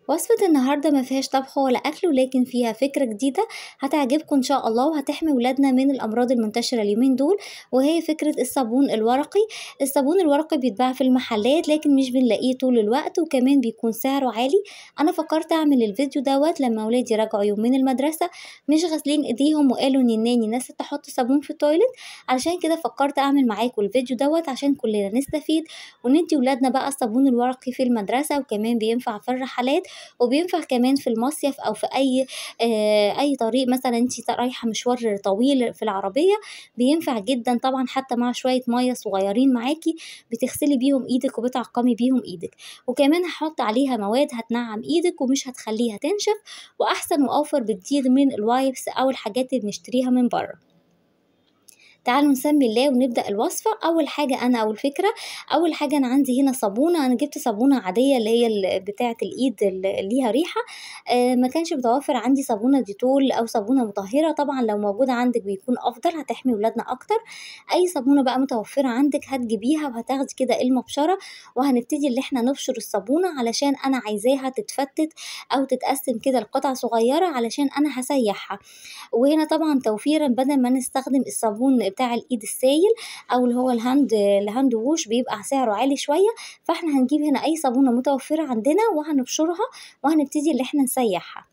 وصفة النهاردة ما فيهاش طبخ ولا أكل، ولكن فيها فكرة جديدة هتعجبكم إن شاء الله، وهتحمي ولادنا من الأمراض المنتشرة اليومين دول، وهي فكرة الصابون الورقي. الصابون الورقي بيتباع في المحلات لكن مش بنلاقيه طول الوقت، وكمان بيكون سعره عالي. أنا فكرت أعمل الفيديو دوت لما ولادي رجعوا يوم من المدرسة مش غاسلين إيديهم، وقالوا إن الناني نسيت تحط صابون في التويلت. علشان كده فكرت أعمل معاكم الفيديو دوت عشان كلنا نستفيد وندي ولادنا بقى الصابون الورقي في المدرسة، وكمان بينفع في الرحلات وبينفع كمان في المصيف أو في أي طريق، مثلا انتِ رايحة مشوار طويل في العربية، بينفع جدًا طبعًا حتى مع شوية مَيّة صغيرين معاكِ بتغسلي بيهم إيدِك وبتعقمي بيهم إيدِك، وكمان هاحط عليها مواد هتنعم إيدِك ومش هتخليها تنشف، وأحسن وأوفر بكتير من الوايبس أو الحاجات اللي بنشتريها من برّه. تعالوا نسمي الله ونبدأ الوصفة. أول حاجة أو الفكرة، أول حاجة أنا عندي هنا صابونة، أنا جبت صابونة عادية اللي هي بتاعة الإيد اللي ليها ريحة. ما كانش متوفر عندي صابونة ديتول أو صابونة مطهرة، طبعًا لو موجودة عندك بيكون أفضل، هتحمي ولادنا أكتر. أي صابونة بقى متوفرة عندك هتجيبيها وهتاخدي كده المبشرة، وهنبتدي اللي إحنا نبشر الصابونة علشان أنا عايزاها تتفتت أو تتقسم كده لقطع صغيرة علشان أنا هاسيحها. وهنا طبعًا توفيرًا بدل ما نستخدم الصابون بتاع الإيد السايل أو اللي هو الهاند ووش بيبقى سعره عالي شوية، فإحنا هنجيب هنا أي صابونة متوفرة عندنا وهنبشرها وهنبتدي اللي إحنا نسيحها.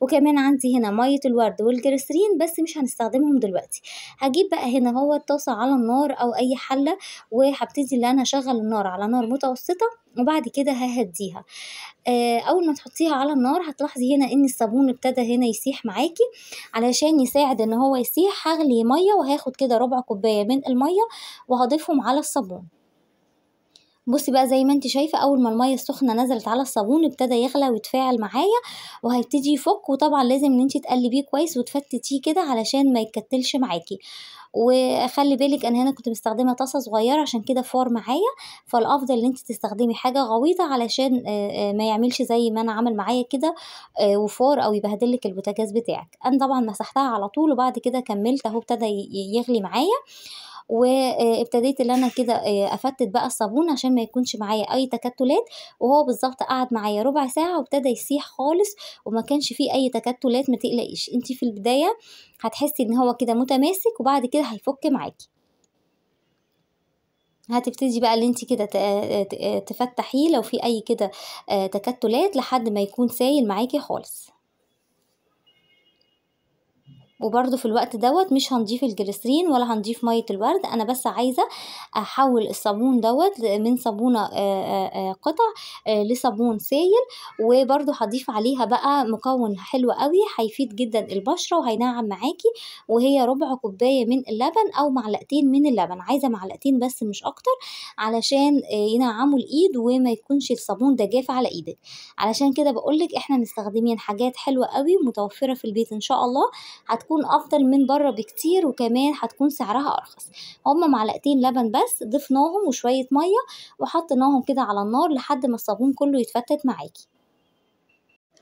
وكمان عندي هنا مَيّة الورد والجريسلين بس مش هنستخدمهم دلوقتي. هاجيب بقى هنا طاسة على النار أو أي حلة، وهابتدي اللي أنا أشغّل النار على نار متوسطة، وبعد كده هاهدّيها. أول ما تحطيها على النار هتلاحظي هنا إن الصابون ابتدى هنا يسيح معاكِ. علشان يساعد إن هو يسيح هاغلي مَيّة وهاخد كده ربع كوباية من المَيّة وهاضيفهم على الصابون. بُصّي بقى زي ما أنتِ شايفة أول ما المَيّة السخنة نزلت على الصابون ابتدى يغلى ويتفاعل معايا وهيبتدي يفُك، وطبعًا لازم إن أنتِ تقلّبيه كويس وتفتتيه كده علشان ما يتكتّلش معاكِ. وخلّي بالِك أنا هنا كنت مستخدمة طاسة صغيرة عشان كده فار معايا، فالأفضل إن أنتِ تستخدمي حاجة غويطة علشان ما يعملش زي ما أنا عمل معايا كده وفار أو يبهدل لِك البوتاجاز بتاعِك. أنا طبعًا مسحتها على طول وبعد كده كمّلت أهو ابتدى يغلي معايا. وابتديت اللي أنا كده أفتت بقى الصابون عشان ما يكونش معايا أي تكتلات، وهو بالضبط قعد معايا ربع ساعة وابتدى يسيح خالص وما كانش فيه أي تكتلات. ما تقلقيش، أنتِ في البداية هتحسي إن هو كده متماسك وبعد كده هيفُك معاكِ. هتبتدي بقى اللي أنتِ كده تفتحيه لو في أي كده تكتلات لحد ما يكون سايل معاكِ خالص. وبرضه في الوقت دوّة مش هنضيف الجليسرين ولا هنضيف مَيّة الورد، أنا بس عايزة أحوّل الصابون دوّة من صابونة قطع لصابون سايل، وبرضه هاضيف عليها بقى مكون حلو أوي هيفيد جدًا البشرة وهينعّم معاكِ، وهي ربع كوباية من اللبن أو معلقتين من اللبن، عايزة معلقتين بس مش أكتر علشان ينعّموا الإيد وما يكونش الصابون ده جاف على إيدِك. علشان كده باقول لِك إحنا مستخدمين حاجات حلوة أوي ومتوفرة في البيت إن شاء الله، هتكون أفضل من برّه بكتير وكمان هتكون سعرها أرخص. هُم معلقتين لبن بس ضفناهم وشوية مَيّة وحطيناهم كده على النار لحد ما الصابون كلّه يتفتت معاكِ.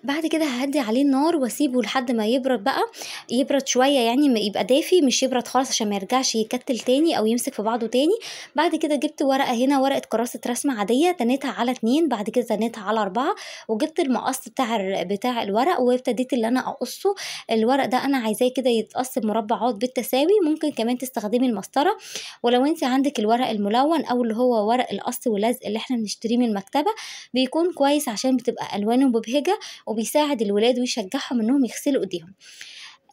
بعد كده هاهدّي عليه النار واسيبه لحد ما يبرد بقى، يبرد شوية يعني يبقى دافي مش يبرد خالص عشان ما يرجعش يكتّل تاني أو يمسك في بعضه تاني. بعد كده جبت ورقة هنا ورقة كراسة رسم عادية تنيتها على 2 بعد كده تنيتها على 4 وجبت المقص بتاع الورق وابتديت اللي أنا أقصه. الورق ده أنا عايزاه كده يتقص مربعات بالتساوي، ممكن كمان تستخدمي المسطرة، ولو أنتِ عندِك الورق الملون أو اللي هو ورق القص واللزق اللي إحنا بنشتريه من المكتبة بيكون كويس عشان بتبقى ألوانه مبهجة وبيساعد الولاد ويشجعهم إنهم يغسلوا إيديهم.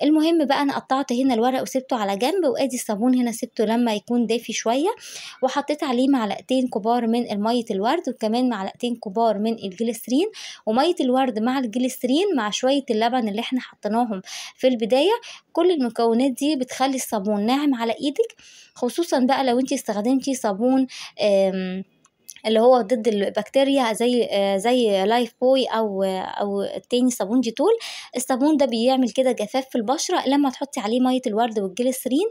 المهم بقى أنا قطعت هنا الورق وسبته على جنب، وآدي الصابون هنا سبته لما يكون دافي شوية، وحطيت عليه معلقتين كبار من مية الورد وكمان معلقتين كبار من الجليسرين. ومية الورد مع الجليسرين مع شوية اللبن اللي احنا حطيناهم في البداية، كل المكونات دي بتخلي الصابون ناعم على ايدك، خصوصا بقى لو انتي استخدمتي صابون اللي هو ضد البكتيريا زي لايف بوي أو التاني صابون ديتول. الصابون ده بيعمل كده جفاف في البشرة لما تحطي عليه مية الورد والجليسرين،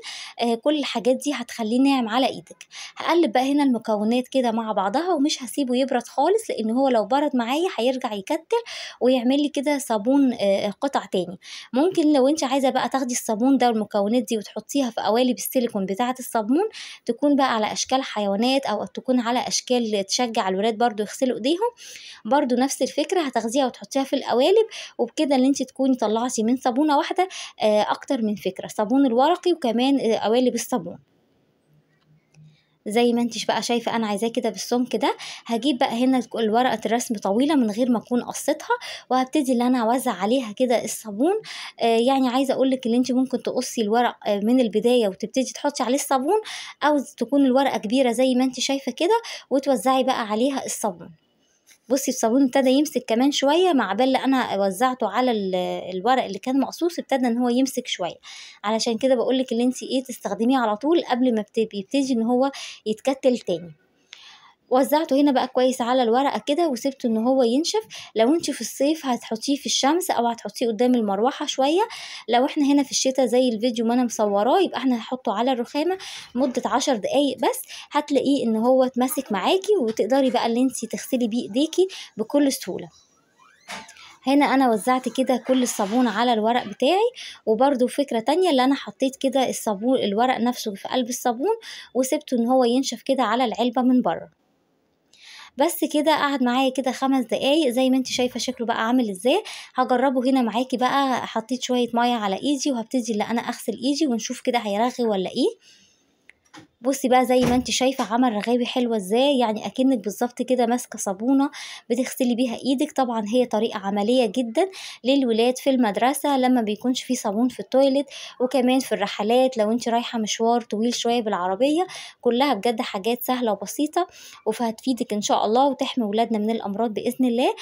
كل الحاجات دي هتخليه ناعم على ايدك. هقلب بقى هنا المكونات كده مع بعضها ومش هسيبه يبرد خالص، لان هو لو برد معايا هيرجع يكتل ويعمل لي كده صابون قطع تاني. ممكن لو انت عايزة بقى تاخدي الصابون ده والمكونات دي وتحطيها في قوالب السيليكون بتاعة الصابون، تكون بقى على اشكال حيوانات او تكون على اشكال تشجع الولاد برضو يغسلوا ايديهم. برضو نفس الفكرة، هتاخديها وتحطيها في القوالب، وبكده اللي انت تكوني طلعتي من صابونة واحدة اكتر من فكرة، صابون الورقي وكمان قوالب الصابون. زي ما انتش بقى شايفة انا عايزاه كده بالسمك ده. هجيب بقى هنا الورقة الرسم طويلة من غير ما اكون قصتها، وهبتدي ان انا اوزع عليها كده الصابون. يعني عايزة اقولك ان انت ممكن تقصي الورق من البداية وتبتدي تحطي عليه الصابون، او تكون الورقة كبيرة زي ما انت شايفة كده وتوزعي بقى عليها الصابون. بصي الصابون ابتدى يمسك كمان شوية، مع بال انا وزعته على الورق اللي كان مقصوص ابتدى ان هو يمسك شوية. علشان كده بقولك ان انت تستخدميه على طول قبل ما يبتدي ان هو يتكتل تاني. وزعته هنا بقى كويس على الورقة كده وسبته ان هو ينشف. لو انت في الصيف هتحطيه في الشمس او هتحطيه قدام المروحة شوية. لو احنا هنا في الشتاء زي الفيديو ما انا مصوراه، يبقى احنا هنحطه على الرخامة مدة 10 دقايق بس، هتلاقيه ان هو اتمسك معاكي وتقدري بقى اللي انت تغسلي بيه ايديكي بكل سهولة. هنا انا وزعت كده كل الصابون على الورق بتاعي. وبرده فكرة تانية، اللي انا حطيت كده الصابون الورق نفسه في قلب الصابون وسبته ان هو ينشف كده على العلبة من بره. بس كده قعد معايا كده 5 دقايق زي ما انت شايفة شكله بقى عامل ازاي. هجربه هنا معاكي بقى، حطيت شوية مية على ايدي وهبتدي اللي انا اغسل ايدي ونشوف كده هيرغي ولا ايه. بصي بقى زي ما انت شايفة عمل رغاوي حلوة ازاي، يعني اكنك بالظبط كده ماسكة صابونة بتغسلي بيها ايدك. طبعا هي طريقة عملية جدا للولاد في المدرسة لما بيكونش في صابون في التويليت، وكمان في الرحلات لو انت رايحة مشوار طويل شوية بالعربية. كلها بجد حاجات سهلة وبسيطة، وهتفيدك ان شاء الله وتحمي ولادنا من الامراض بإذن الله.